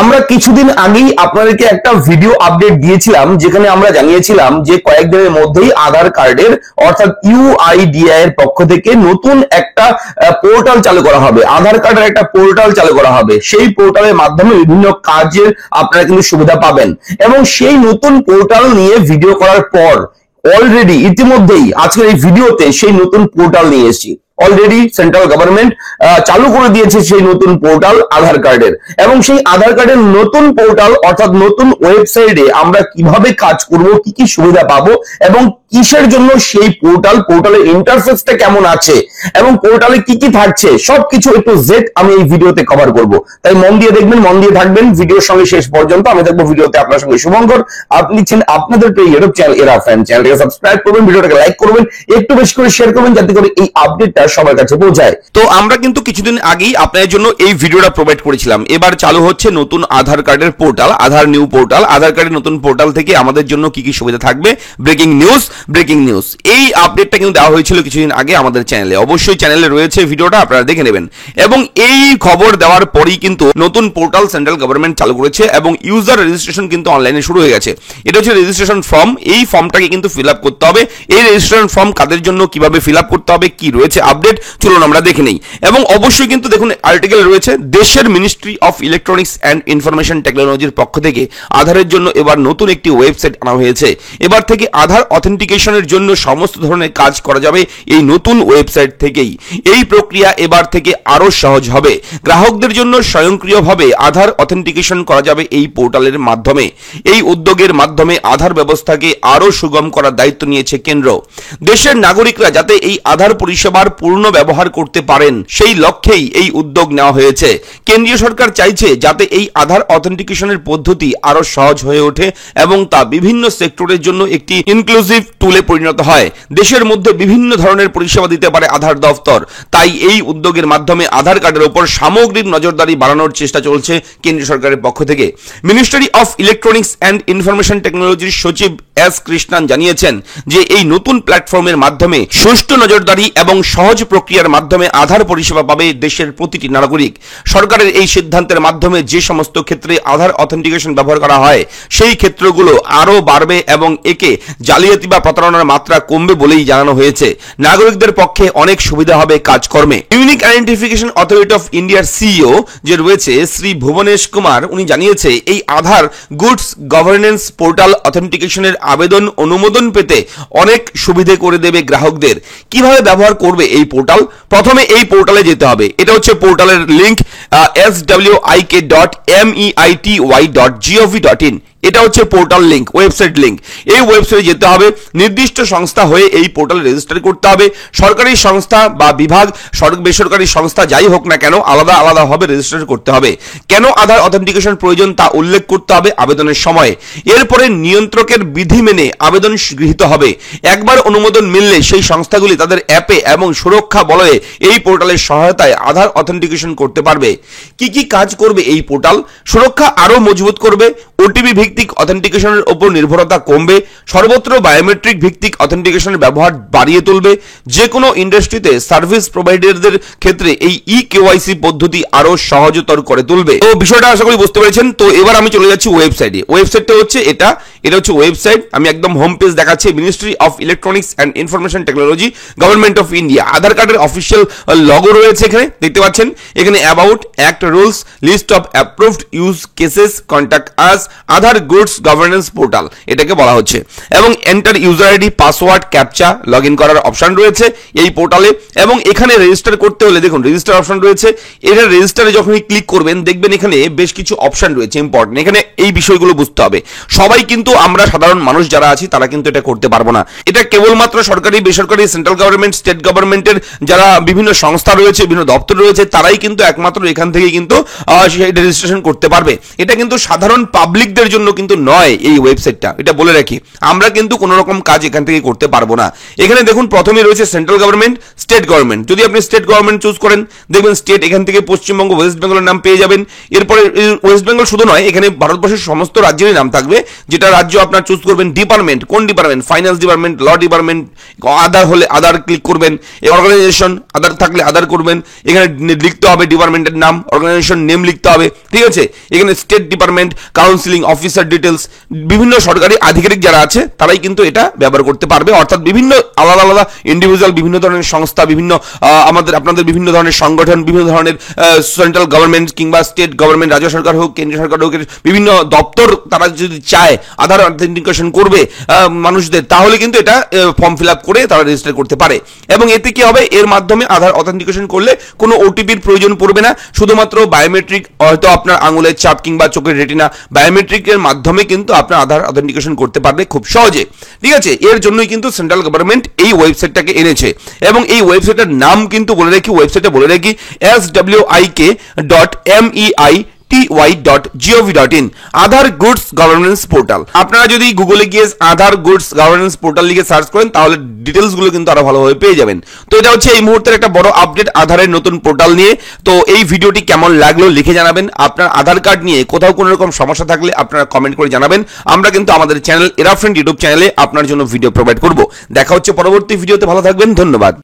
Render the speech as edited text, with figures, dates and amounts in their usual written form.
আমরা কিছুদিন আগেই আপনাদেরকে একটা ভিডিও আপডেট দিয়েছিলাম, যেখানে আমরা জানিয়েছিলাম যে কয়েকদিনের মধ্যেই আধার কার্ডের অর্থাৎ ইউআইডিআই এর পক্ষ থেকে নতুন একটা পোর্টাল চালু করা হবে। আধার কার্ডের একটা পোর্টাল চালু করা হবে। সেই পোর্টালের মাধ্যমে বিভিন্ন কাজের আপনারা কিন্তু সুবিধা পাবেন, এবং সেই নতুন পোর্টাল নিয়ে ভিডিও করার পর অলরেডি ইতিমধ্যেই আজকের এই ভিডিওতে সেই নতুন পোর্টাল নিয়ে এসেছি। অলরেডি সেন্ট্রাল গভর্নমেন্ট চালু করে দিয়েছে সেই নতুন পোর্টাল আধার কার্ডের, এবং সেই আধার কার্ডের নতুন পোর্টাল অর্থাৎ নতুন ওয়েবসাইটে আমরা কিভাবে কাজ করব, কি কি সুবিধা পাবো এবং কিসের জন্য সেই পোর্টালের ইন্টারফেসটা কেমন আছে এবং পোর্টালে কি কি থাকছে সবকিছু একটু জেড আমি এই ভিডিওতে কভার করব। তাই মন দিয়ে দেখবেন, মন দিয়ে থাকবেন ভিডিওর সঙ্গে শেষ পর্যন্ত। আমি থাকবো ভিডিওতে আপনার সঙ্গে শুভঙ্কর। আপনি ছিলেন আপনাদের প্রিয় ইউটিউব চ্যানেল এরা ফ্যান। চ্যানেলটাকে সাবস্ক্রাইব করবেন, ভিডিওটাকে লাইক করবেন, একটু বেশি করে শেয়ার করবেন যাতে করে এই আপডেটটা সবার কাছে পৌঁছায়। তো আমরা কিন্তু কিছুদিন আগেই আপনাদের জন্য এই ভিডিওটা প্রোভাইড করেছিলাম। এবার চালু হচ্ছে নতুন আধার কার্ডের পোর্টাল, আধার নিউ পোর্টাল। আধার কার্ডের নতুন পোর্টাল থেকে আমাদের জন্য কি কি সুবিধা থাকবে, ব্রেকিং নিউজ। এই আপডেটটা কিন্তু দেওয়া হয়েছিল কিছুদিন আগে আমাদের চ্যানেলে। অবশ্যই চ্যানেলে রয়েছে ভিডিওটা, আপনারা দেখে নেবেন। এবং এই খবর দেওয়ার পরেই কিন্তু নতুন পোর্টাল সেন্ট্রাল গভর্নমেন্ট চালু করেছে এবং ইউজার রেজিস্ট্রেশন কিন্তু অনলাইনে শুরু হয়ে গেছে। এটা হচ্ছে রেজিস্ট্রেশন ফর্ম। এই ফর্মটাকে কিন্তু ফিল আপ করতে হবে। এই রেজিস্ট্রেশন ফর্ম কাদের জন্য, কিভাবে ফিল আপ করতে হবে, কি রয়েছে আপডেট, চলুন আমরা দেখে নেই। এবং অবশ্যই কিন্তু দেখুন আর্টিকেল রয়েছে, দেশের ministry of electronics and information টেকনোলজির পক্ষ থেকে আধারের জন্য এবার নতুন একটি ওয়েবসাইট আনা হয়েছে। এবার থেকে আধার অথেন্টিকেশনের জন্য সমস্ত ধরনের কাজ করা যাবে এই নতুন ওয়েবসাইট থেকেই। এই প্রক্রিয়া এবার থেকে আরো সহজ হবে। গ্রাহকদের জন্য স্বয়ংক্রিয়ভাবে আধার অথেন্টিকেশন করা যাবে এই পোর্টালের মাধ্যমে। এই উদ্যোগের মাধ্যমে আধার ব্যবস্থাকে আরো সুগম করার দায়িত্ব নিয়েছে কেন্দ্র। দেশের নাগরিকরা যাতে এই আধার পরিষেবার পূর্ণ ব্যবহার করতে পারেন সেই লক্ষ্যেই এই উদ্যোগ নেওয়া হয়েছে। কেন্দ্রীয় সরকার চাইছে যাতে এই আধার অথেন্টিকেশনের পদ্ধতি আরো সহজ হয়ে ওঠে এবং তা বিভিন্ন সেক্টরের জন্য একটি ইনক্লুসিভ টুলে পরিণত হয়। দেশের মধ্যে বিভিন্ন ধরনের পরিষেবা দিতে পারে আধার দফতর। তাই এই উদ্যোগের মাধ্যমে আধার কার্ডের উপর সামগ্রিক নজরদারি বাড়ানোর চেষ্টা চলছে কেন্দ্রীয় সরকারের পক্ষ থেকে। Ministry of electronics and information টেকনোলজির সচিব এস কৃষ্ণান জানিয়েছেন যে এই নতুন প্ল্যাটফর্মের মাধ্যমে সুষ্ঠু নজরদারি এবং সহজ প্রক্রিয়ার মাধ্যমে আধার পরিষেবা পাবে দেশের প্রতিটি নাগরিক। সরকারের এই সিদ্ধান্তের মাধ্যমে যে সমস্ত ক্ষেত্রে আধার অথেন্টিকেশন ব্যবহার করা হয় সেই ক্ষেত্রগুলো আরো বাড়বে এবং একে জালিয়াতি বা প্রতারণার মাত্রা কমবে বলেই জানানো হয়েছে। নাগরিকদের পক্ষে অনেক সুবিধা হবে কাজকর্মে। ইউনিক আইডেন্টিফিকেশন অথরিটি অফ ইন্ডিয়ার সিইও যে রয়েছে শ্রী ভুবনেশ কুমার, উনি জানিয়েছে এই আধার গুডস গভর্নেন্স পোর্টাল অথেন্টিকেশনের আবেদন অনুমোদন পেতে অনেক সুবিধে করে দেবে গ্রাহকদের। কিভাবে ব্যবহার করবে এই পোর্টাল? প্রথমে এই পোর্টালে যেতে হবে। এটা হচ্ছে পোর্টালের লিংক swik.meity.gov.in। এটা হচ্ছে পোর্টাল লিংক, ওয়েবসাইট লিংক। এই ওয়েবসাইটে যেতে হবে, নির্দিষ্ট সংস্থা হয়ে এই পোর্টালে রেজিস্টার করতে হবে। সরকারি সংস্থা বা বিভাগ, বেসরকারি সংস্থা যাই হোক না কেন আলাদা আলাদা ভাবে রেজিস্টার করতে হবে। কেন আধার অথেন্টিকেশন প্রয়োজন তা উল্লেখ করতে হবে আবেদনের সময়। এরপরে নিয়ন্ত্রকের বিধি মেনে আবেদন গৃহীত হবে। একবার অনুমোদন মিললে সেই সংস্থাগুলি তাদের অ্যাপে এবং সুরক্ষা বলয়ে এই পোর্টালের সহায়তায় আধার অথেন্টিকেশন করতে পারবে। কি কি কাজ করবে এই পোর্টাল? সুরক্ষা আরো মজবুত করবে, ওটিপি ভিত্তিক অথেন্টিকেশনের উপর নির্ভরতা কমবে, সর্বত্র বায়োমেট্রিক ভিত্তিক অথেন্টিকেশনের ব্যবহার বাড়িয়ে তুলবে। যে কোনো ইন্ডাস্ট্রিতে সার্ভিস প্রোভাইডারদের ক্ষেত্রে এই কেওয়াইসি পদ্ধতি আরো সহজতর করে তুলবে। তো বিষয়টা আশা করি বুঝতে পেরেছেন। তো এবার আমি চলে যাচ্ছি ওয়েবসাইটে। ওয়েবসাইটটা হচ্ছে এটা হচ্ছে ওয়েবসাইট। আমি একদম হোম পেজ দেখাচ্ছি। Ministry of electronics and information technology, government of India. Aadhaar কার্ডের অফিসিয়াল লগো রয়েছে এখানে, দেখতে পাচ্ছেন। এখানে about, act, rules, list of approved use cases, contact us, Aadhaar goods governance portal এটাকে বলা হচ্ছে। এবং enter user ID, password, captcha log in করার অপশন রয়েছে এই পোর্টালে। এবং এখানে রেজিস্টার করতে হলে দেখুন রেজিস্টার অপশন রয়েছে। এটা রেজিস্টারে যখনই ক্লিক করবেন দেখবেন এখানে বেশ কিছু অপশন রয়েছে ইম্পর্টেন্ট। এখানে এই বিষয়গুলো বুঝতে হবে। সবাই কিন্তু আমরা সাধারণ মানুষ যারা আছি তারা কিন্তু এটা করতে পারবো না। এটা কেবলমাত্র সরকারি, বেসরকারি, সেন্ট্রাল গভর্নমেন্ট, স্টেট গভর্নমেন্টের যারা বিভিন্ন সংস্থা রয়েছে, বিভিন্ন দপ্তর রয়েছে তারাই কিন্তু একমাত্র এখান থেকে কিন্তু রেজিস্ট্রেশন করতে পারবে। এটা কিন্তু সাধারণ পাবলিকদের জন্য কিন্তু নয় এই ওয়েবসাইটটা, এটা বলে রাখি। আমরা কিন্তু কোনো রকম কাজ এখান থেকে করতে পারবো না। এখানে দেখুন প্রথমে রয়েছে সেন্ট্রাল গভর্নমেন্ট, স্টেট গভর্নমেন্ট। যদি আপনি স্টেট গভর্নমেন্ট চুজ করেন দেখবেন স্টেট এখান থেকে পশ্চিমবঙ্গ, ওয়েস্ট বেঙ্গলের নাম পেয়ে যাবেন। এরপরে ওয়েস্ট বেঙ্গল শুধু নয়, এখানে ভারতবর্ষের সমস্ত রাজ্যেরই নাম থাকবে। যেটা রাজ্য আপনার চুজ করবেন। ডিপার্টমেন্ট, কোন department? Finance department, law department. Other হলে আদার ক্লিক করবেন। অর্গানাইজেশন আদার থাকলে আদার করবেন। এখানে লিখতে হবে ডিপার্টমেন্টের নাম, অর্গানাইজেশন নেম লিখতে হবে, ঠিক আছে। এখানে state department, counselling officer details, বিভিন্ন সরকারি আধিকারিক যারা আছে তারাই কিন্তু এটা ব্যবহার করতে পারবে। অর্থাৎ বিভিন্ন আলাদা আলাদা ইন্ডিভিজুয়াল, বিভিন্ন ধরনের সংস্থা, বিভিন্ন আপনাদের বিভিন্ন ধরনের সংগঠন, বিভিন্ন ধরনের সেন্ট্রাল গভর্নমেন্ট কিংবা স্টেট গভর্নমেন্ট, রাজ্য সরকার হোক, কেন্দ্রীয় সরকার হোক, বিভিন্ন দপ্তর তারা যদি চায় আধার অথেন্টিকেশন করবে মানুষদের, তাহলে কিন্তু এটা ফর্ম ফিল আপ করে তারা রেজিস্টার করতে পারে। এবং এতে কি হবে, এর মাধ্যমে আধার অথেন্টিকেশন করলে কোনো ওটিপির প্রয়োজন পড়বে না। শুধুমাত্র বায়োমেট্রিক, হয়তো আপনার আঙুলের ছাপ কিংবা চোখের রেটিনা, বায়োমেট্রিকের মাধ্যমে কিন্তু আপনার আধার অথেন্টিকেশন করতে পারবে খুব সহজে, ঠিক আছে। এর জন্যই কিন্তু সেন্ট্রাল গভর্নমেন্ট এই ওয়েবসাইটটাকে এনেছে। এবং এই ওয়েবসাইটের নাম কিন্তু বলে রাখি, ওয়েবসাইটে বলে রাখি swik.mei.ty.gov.in, আধার গুডস গভর্নেন্স পোর্টাল। আপনারা যদি গুগলে গিয়ে আধার গুডস গভর্নেন্স পোর্টাল লিখে সার্চ করেন তাহলে ডিটেলস গুলো কিন্তু আরো ভালোভাবে পেয়ে যাবেন। তো এটা হচ্ছে এই মুহূর্তের একটা বড় আপডেট আধারের নতুন পোর্টাল নিয়ে। তো এই ভিডিওটি কেমন লাগলো লিখে জানাবেন। আপনার আধার কার্ড নিয়ে কোথাও কোনো রকম সমস্যা থাকলে আপনারা কমেন্ট করে জানাবেন। আমরা কিন্তু আমাদের চ্যানেল এরা ফ্রেন্ড ইউটিউব চ্যানেলে আপনার জন্য ভিডিও প্রোভাইড করব। দেখা হচ্ছে পরবর্তী ভিডিওতে, ভালো থাকবেন, ধন্যবাদ।